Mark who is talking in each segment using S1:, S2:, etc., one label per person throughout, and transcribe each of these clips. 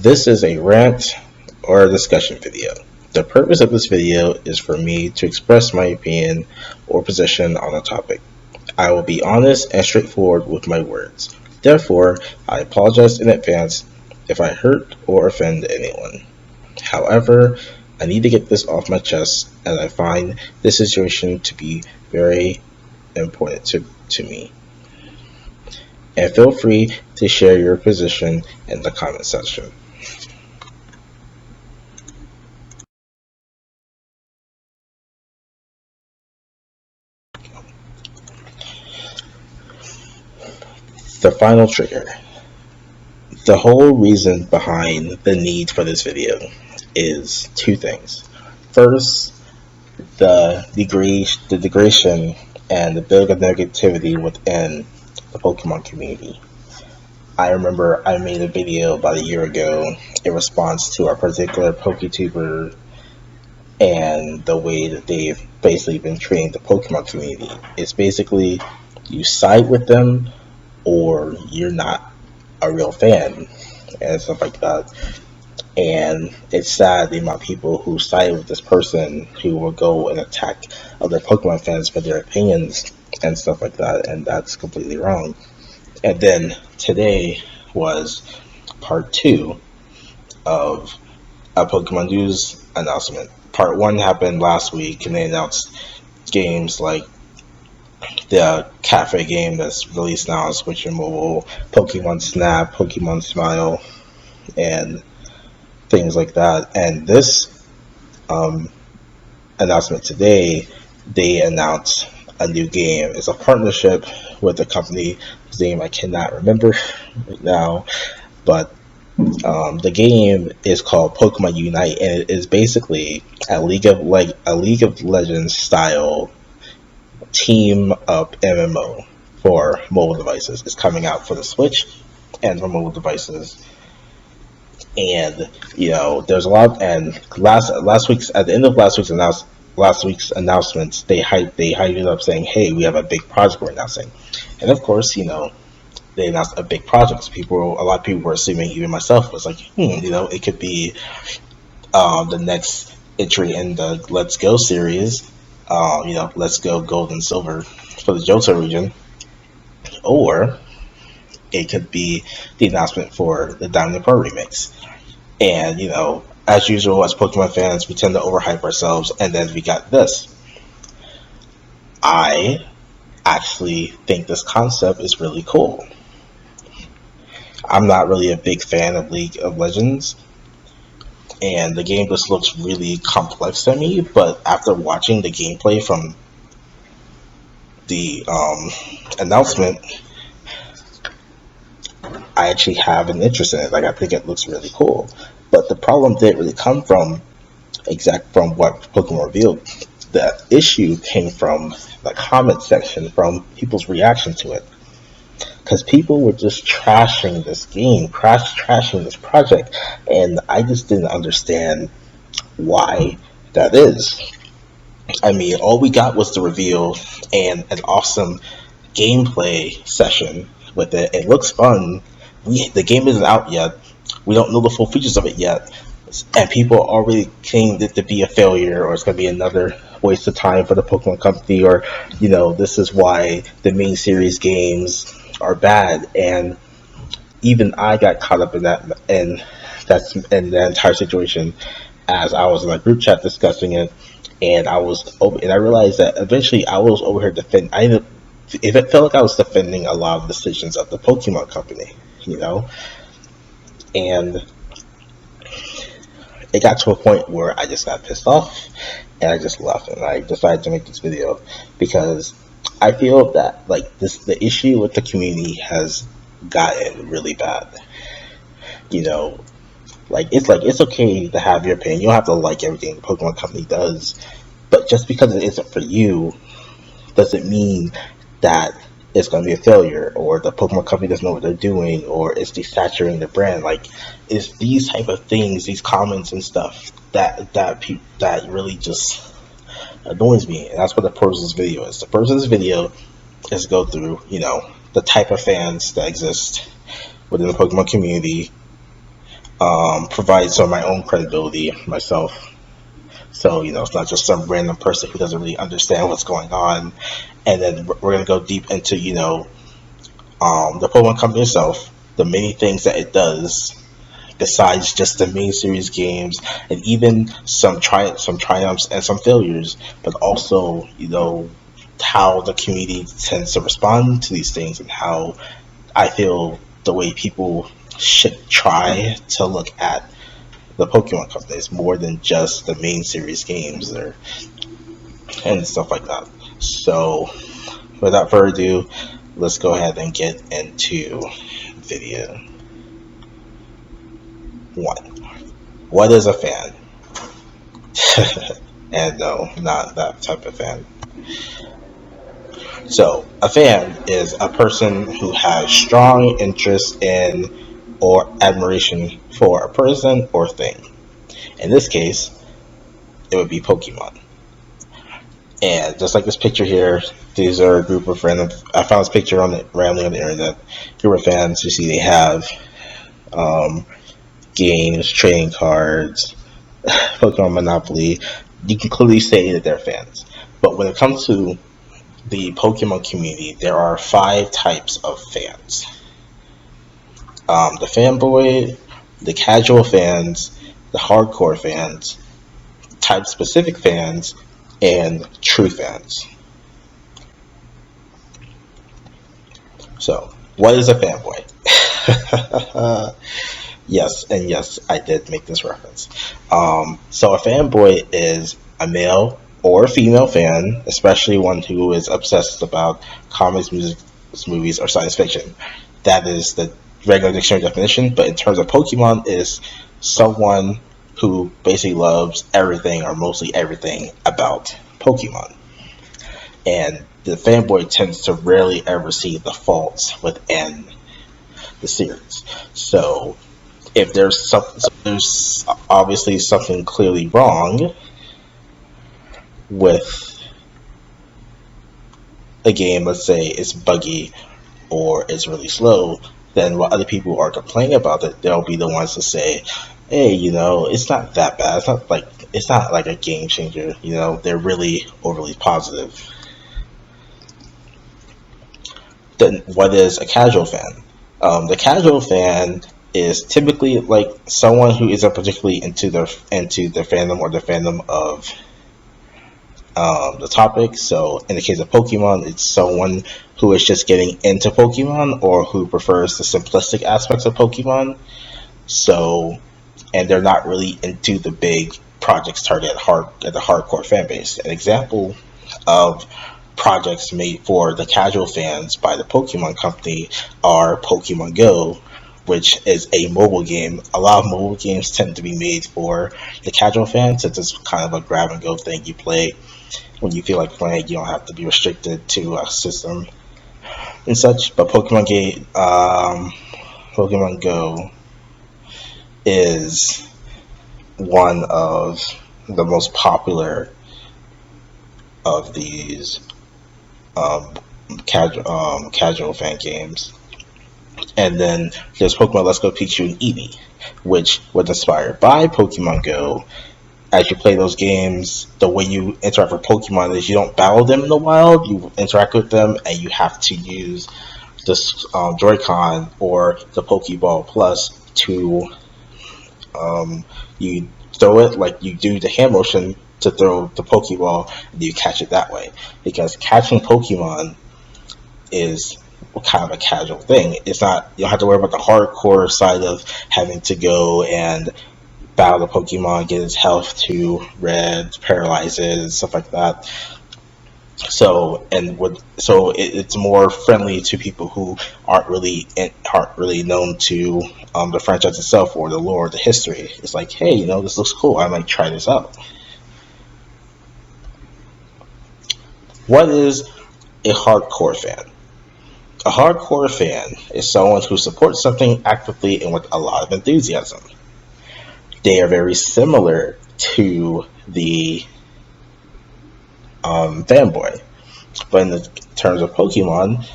S1: This is a rant or a discussion video. The purpose of this video is for me to express my opinion or position on a topic. I will be honest and straightforward with my words. Therefore, I apologize in advance if I hurt or offend anyone. However, I need to get this off my chest as I find this situation to be very important to me. And feel free to share your position in the comment section. The final trigger. The whole reason behind the need for this video is two things. First, the degradation and the build of negativity within the Pokemon community. I remember I made a video about a year ago in response to a particular PokeTuber and the way that they've basically been treating the Pokemon community. It's basically you side with them or you're not a real fan and stuff like that. And it's sad the amount of people who side with this person who will go and attack other Pokemon fans for their opinions and stuff like that, and that's completely wrong. And then today was part 2 of a Pokemon news announcement. Part 1 happened last week, and they announced games like the cafe game that's released now on Switch and mobile, Pokemon Snap, Pokemon Smile, and things like that. And this announcement today, they announced a new game. It's a partnership with a company whose name I cannot remember right now, but the game is called Pokemon Unite, and it is basically a League of Legends style team up MMO for mobile devices. It's coming out for the Switch and for mobile devices. And there's a lot. And last week's at the end of last week's announcements, they hyped it up, saying, "Hey, we have a big project we're announcing." And of course, they announced a big project. A lot of people were assuming, even myself, was like, it could be the next entry in the Let's Go series. Let's Go Gold and Silver for the Johto region, or it could be the announcement for the Diamond and Pearl remix. And as usual, as Pokemon fans, we tend to overhype ourselves, and then we got this. I actually think this concept is really cool. I'm not really a big fan of League of Legends, and the game just looks really complex to me, but after watching the gameplay from the announcement, I actually have an interest in it. Like, I think it looks really cool. But the problem didn't really come from what Pokemon revealed. The issue came from the comment section, from people's reaction to it. Because people were just trashing this game, trashing this project, and I just didn't understand why that is. I mean, all we got was the reveal and an awesome gameplay session with it. It looks fun. The game isn't out yet. We don't know the full features of it yet. And people are already claiming it to be a failure, or it's going to be another waste of time for the Pokemon company, or, this is why the main series games are bad. And even I got caught up in that, and that's in the entire situation, as I was in a group chat discussing it, and I realized that eventually I was over here it felt like I was defending a lot of decisions of the Pokemon company, and it got to a point where I just got pissed off, and I just left, and I decided to make this video because I feel that the issue with the community has gotten really bad. It's okay to have your opinion. You don't have to like everything the Pokemon company does, but just because it isn't for you doesn't mean that it's going to be a failure, or the Pokemon company doesn't know what they're doing, or it's desaturating the brand. It's these type of things, these comments and stuff that really just annoys me, and that's what the purpose of this video is. The purpose of this video is to go through, the type of fans that exist within the Pokemon community, provide some of my own credibility myself. So, it's not just some random person who doesn't really understand what's going on. And then we're going to go deep into, the Pokemon Company itself, the many things that it does besides just the main series games, and even some triumphs and some failures, but also, how the community tends to respond to these things, and how I feel the way people should try to look at the Pokemon Company is more than just the main series games and stuff like that. So, without further ado, let's go ahead and get into video 1. What is a fan? And no, not that type of fan. So, a fan is a person who has strong interest in or admiration for a person or thing. In this case, it would be Pokemon. And just like this picture here, these are a group of random. I found this picture randomly on the internet. Group of fans. You see, they have games, trading cards, Pokemon Monopoly. You can clearly say that they're fans. But when it comes to the Pokemon community, there are 5 types of fans. The fanboy, the casual fans, the hardcore fans, type-specific fans, and true fans. So, what is a fanboy? Yes, and yes, I did make this reference. So a fanboy is a male or female fan, especially one who is obsessed about comics, music, movies, or science fiction. That is the regular dictionary definition, but in terms of Pokemon, is someone who basically loves everything or mostly everything about Pokemon. And the fanboy tends to rarely ever see the faults within the series. So if there's obviously something clearly wrong with a game, let's say it's buggy or it's really slow, then while other people are complaining about it, they'll be the ones to say, hey, it's not that bad. It's not like a game changer. They're really overly positive. Then what is a casual fan? The casual fan is typically like someone who isn't particularly into the fandom or the fandom of the topic. So in the case of Pokemon, it's someone who is just getting into Pokemon or who prefers the simplistic aspects of Pokemon. So, and they're not really into the big projects targeted at the hardcore fan base. An example of projects made for the casual fans by the Pokemon Company are Pokemon Go, which is a mobile game. A lot of mobile games tend to be made for the casual fans, since it's kind of a grab and go thing you play when you feel like playing. You don't have to be restricted to a system and such. But Pokemon Go is one of the most popular of these casual fan games. And then there's Pokemon Let's Go Pikachu and Eevee, which was inspired by Pokemon Go. As you play those games, the way you interact with Pokemon is you don't battle them in the wild, you interact with them, and you have to use the Joy-Con or the Pokeball Plus to you throw it like you do the hand motion to throw the Pokeball, and you catch it that way. Because catching Pokemon is kind of a casual thing. It's not, you don't have to worry about the hardcore side of having to go and battle the Pokemon, get its health to red, paralyze it, stuff like that. So it's more friendly to people who aren't really known to the franchise itself or the lore, the history. It's like, hey, this looks cool. I might try this out. What is a hardcore fan? A hardcore fan is someone who supports something actively and with a lot of enthusiasm. They are very similar to the fanboy, but in the terms of Pokemon,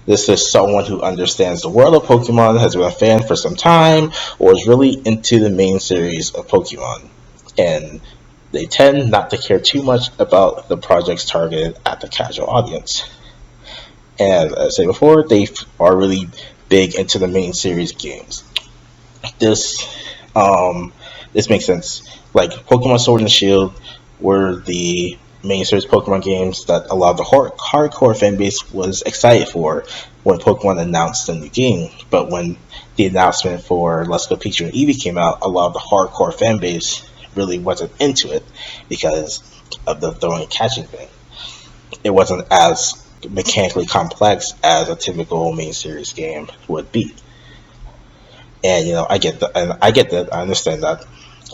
S1: This is someone who understands the world of Pokemon, has been a fan for some time, or is really into the main series of Pokemon. And they tend not to care too much about the projects targeted at the casual audience. And as I said before, they are really big into the main series games. This this makes sense. Like Pokemon Sword and Shield were the main series Pokemon games that a lot of the hardcore fan base was excited for when Pokemon announced the new game. But when the announcement for Let's Go Pikachu and Eevee came out, a lot of the hardcore fan base really wasn't into it because of the throwing and catching thing. It wasn't as mechanically complex as a typical main series game would be. And I get that, and I understand that.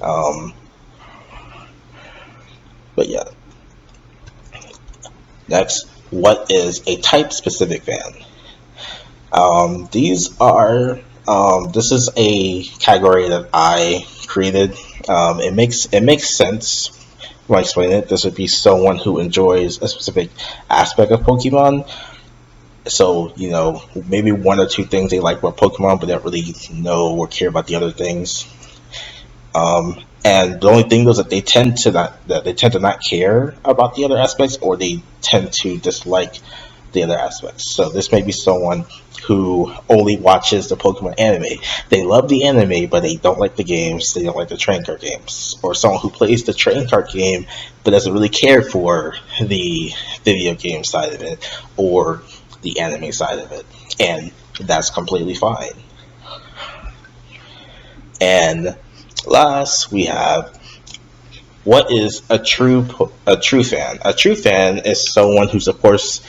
S1: Um, but yeah. Next, what is a type specific fan? This is a category that I created. It makes sense when I explain it. This would be someone who enjoys a specific aspect of Pokemon. So, maybe one or two things they like about Pokemon, but they don't really know or care about the other things. And the only thing is that they tend to not care about the other aspects, or they tend to dislike the other aspects. So this may be someone who only watches the Pokemon anime. They love the anime, but they don't like the games. They don't like the trading card games. Or someone who plays the trading card game, but doesn't really care for the video game side of it, or the anime side of it. And that's completely fine. And last, we have, what is a true fan? A true fan is someone who supports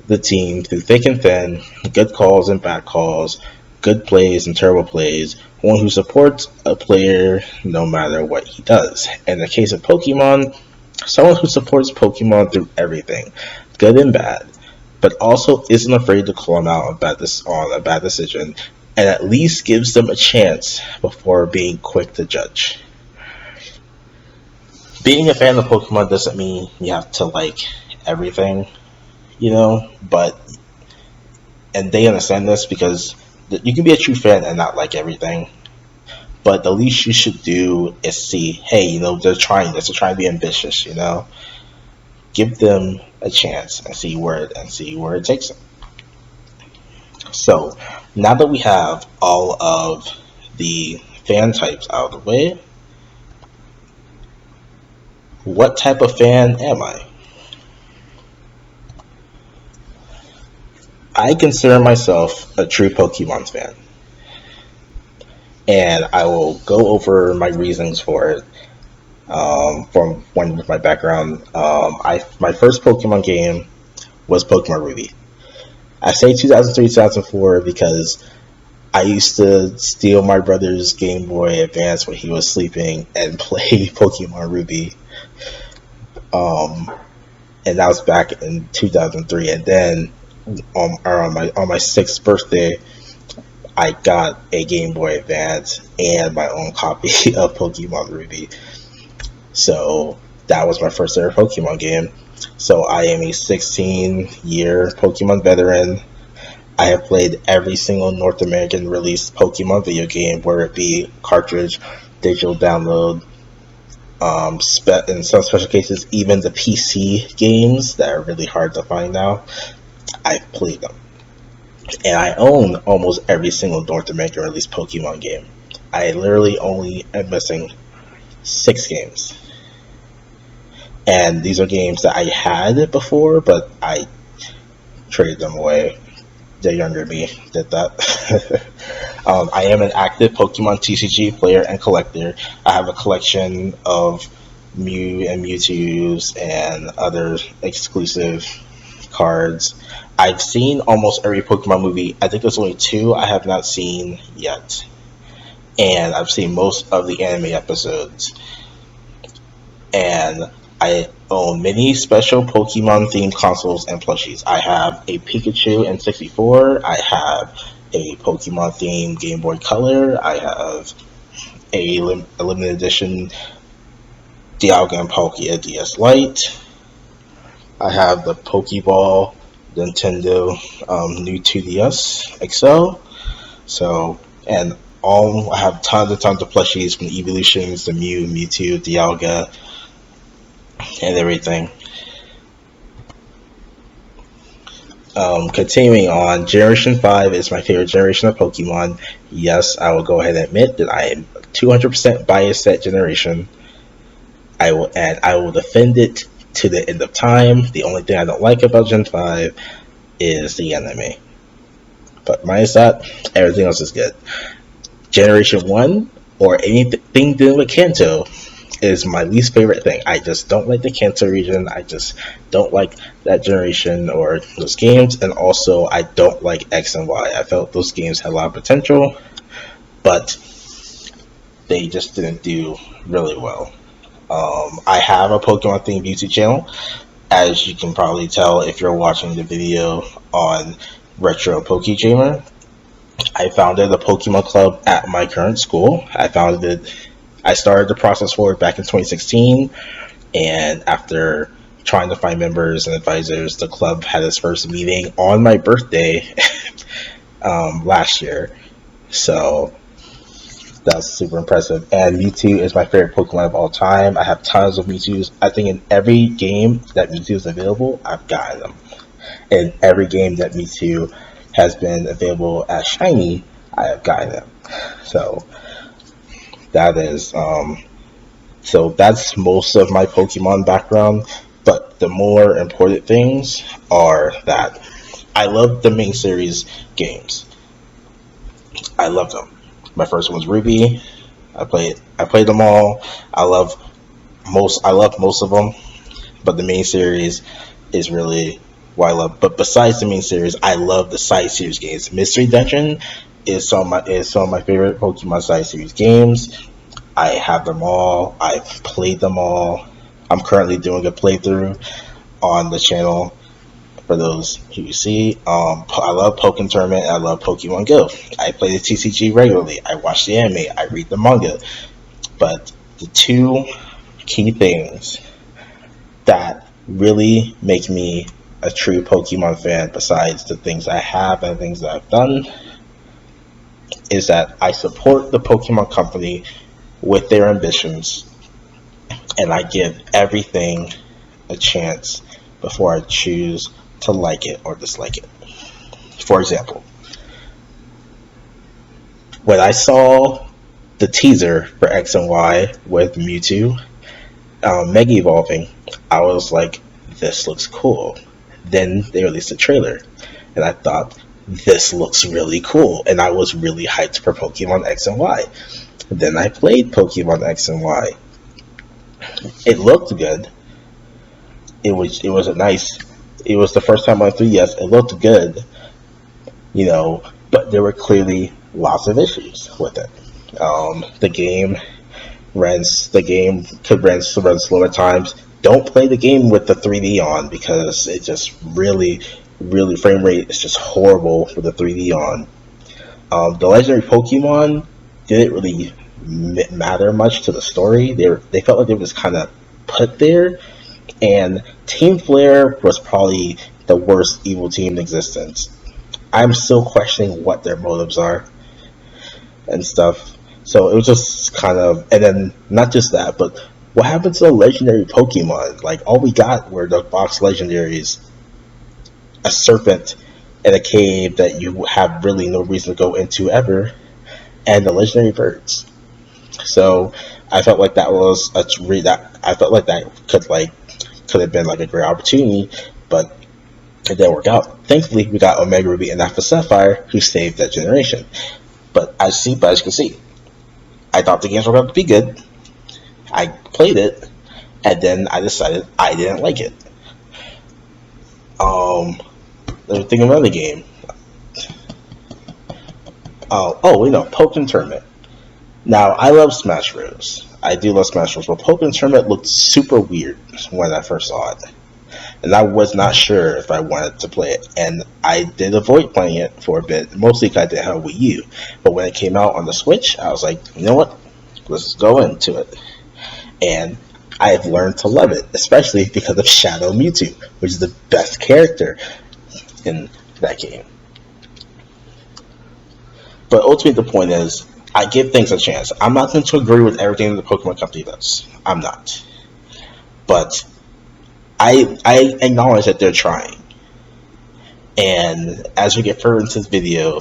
S1: the team through thick and thin, good calls and bad calls, good plays and terrible plays. One who supports a player no matter what he does. In the case of Pokemon, someone who supports Pokemon through everything, good and bad, but also isn't afraid to call them out on a bad decision, and at least gives them a chance before being quick to judge. Being a fan of Pokemon doesn't mean you have to like everything, and they understand this because you can be a true fan and not like everything, but the least you should do is see, hey, they're trying this, they're trying to be ambitious, give them a chance and see where it takes them. So now that we have all of the fan types out of the way, what type of fan am I? I consider myself a true Pokemon fan, and I will go over my reasons for it. From one with my background, my first Pokemon game was Pokemon Ruby. I say 2003, 2004 because I used to steal my brother's Game Boy Advance when he was sleeping and play Pokemon Ruby. And that was back in 2003. And then on my 6th birthday, I got a Game Boy Advance and my own copy of Pokemon Ruby. So that was my first ever Pokemon game. So I am a 16-year Pokemon veteran. I have played every single North American released Pokemon video game, whether it be cartridge, digital download, in some special cases, even the PC games that are really hard to find now. I've played them. And I own almost every single North American released Pokemon game. I literally only am missing 6 games. And these are games that I had before, but I traded them away. The younger me did that. I am an active Pokemon TCG player and collector. I have a collection of Mew and Mewtwo's and other exclusive cards. I've seen almost every Pokemon movie. I think there's only 2 I have not seen yet. And I've seen most of the anime episodes. And I own many special Pokemon themed consoles and plushies. I have a Pikachu N64. I have a Pokemon themed Game Boy Color. I have a limited edition Dialga and Palkia DS Lite. I have the Pokeball Nintendo new 2DS XL. So, and all I have tons and tons of plushies from the Evolutions, the Mew, Mewtwo, Dialga, and everything. Continuing on, Generation 5 is my favorite generation of Pokemon. Yes, I will go ahead and admit that I am 200% biased that generation. I will defend it to the end of time. The only thing I don't like about Gen 5 is the anime. But minus that, everything else is good. Generation 1, or anything dealing with Kanto, is my least favorite thing. I just don't like the Kanto region. I just don't like that generation or those games. And also, I don't like X and Y. I felt those games had a lot of potential, but they just didn't do really well. I have a Pokemon themed YouTube channel, as you can probably tell if you're watching the video on Retro Jaymer. I founded a Pokemon club at my current school. I started the process for it back in 2016, and after trying to find members and advisors, the club had its first meeting on my birthday last year. So that's super impressive. And Mewtwo is my favorite Pokemon of all time. I have tons of Mewtwo's. I think in every game that Mewtwo is available, I've gotten them. In every game that Mewtwo has been available as shiny, I have gotten them. So that's most of my Pokemon background. But the more important things are that I love the main series games. I love them. My first one was Ruby. I played them all. I love most of them, but the main series is really what I love. But besides the main series, I love the side series games. Mystery Dungeon is some of my favorite Pokemon side series games. I have them all. I've played them all. I'm currently doing a playthrough on the channel for those who see. I love Pokemon Tournament. I love Pokemon Go. I play the TCG regularly. I watch the anime. I read the manga. But the two key things that really make me a true Pokemon fan, besides the things I have and things that I've done, is that I support the Pokemon Company with their ambitions, and I give everything a chance before I choose to like it or dislike it. For example, when I saw the teaser for X and Y with Mewtwo Mega Evolving, I was like, this looks cool. Then they released a trailer, and I thought, this looks really cool, and I was really hyped for Pokemon X and Y. Then I played Pokemon X and Y. It looked good. It was the first time on 3DS. It looked good, but there were clearly lots of issues with it. The game could run slow at times. Don't play the game with the 3D on, because it just really frame rate is just horrible for the 3D on. The legendary Pokemon didn't really matter much to the story. They felt like they were just kind of put there, and Team Flare was probably the worst evil team in existence. I'm still questioning what their motives are and stuff. So it was just kind of, and then not just that, but what happened to the legendary Pokemon? Like, all we got were the box legendaries, a serpent in a cave that you have really no reason to go into ever, and the legendary birds. So I felt like that was could have been like a great opportunity, but it didn't work out. Thankfully, we got Omega Ruby and Alpha Sapphire, who saved that generation. But as you can see, I thought the games were going to be good. I played it, and then I decided I didn't like it. Let me think of another game. Pokemon Tournament. Now, I love Smash Bros. I do love Smash Bros. But Pokemon Tournament looked super weird when I first saw it. And I was not sure if I wanted to play it. And I did avoid playing it for a bit, mostly because I didn't have a Wii U. But when it came out on the Switch, I was like, you know what? Let's go into it. And I've learned to love it, especially because of Shadow Mewtwo, which is the best character. in that game. But ultimately, the point is, I give things a chance. I'm not going to agree with everything that the Pokemon Company does. I'm not. But I acknowledge that they're trying. And as we get further into this video,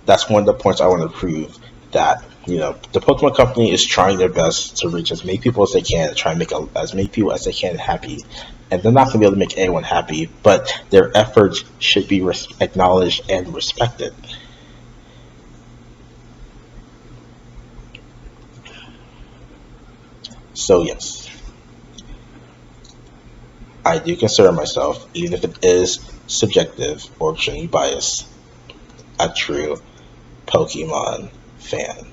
S1: that's one of the points I want to prove, that the Pokemon Company is trying their best to reach as many people as they can, try and make as many people as they can happy. And they're not going to be able to make anyone happy, but their efforts should be acknowledged and respected. So yes, I do consider myself, even if it is subjective or extremely biased, a true Pokemon fan.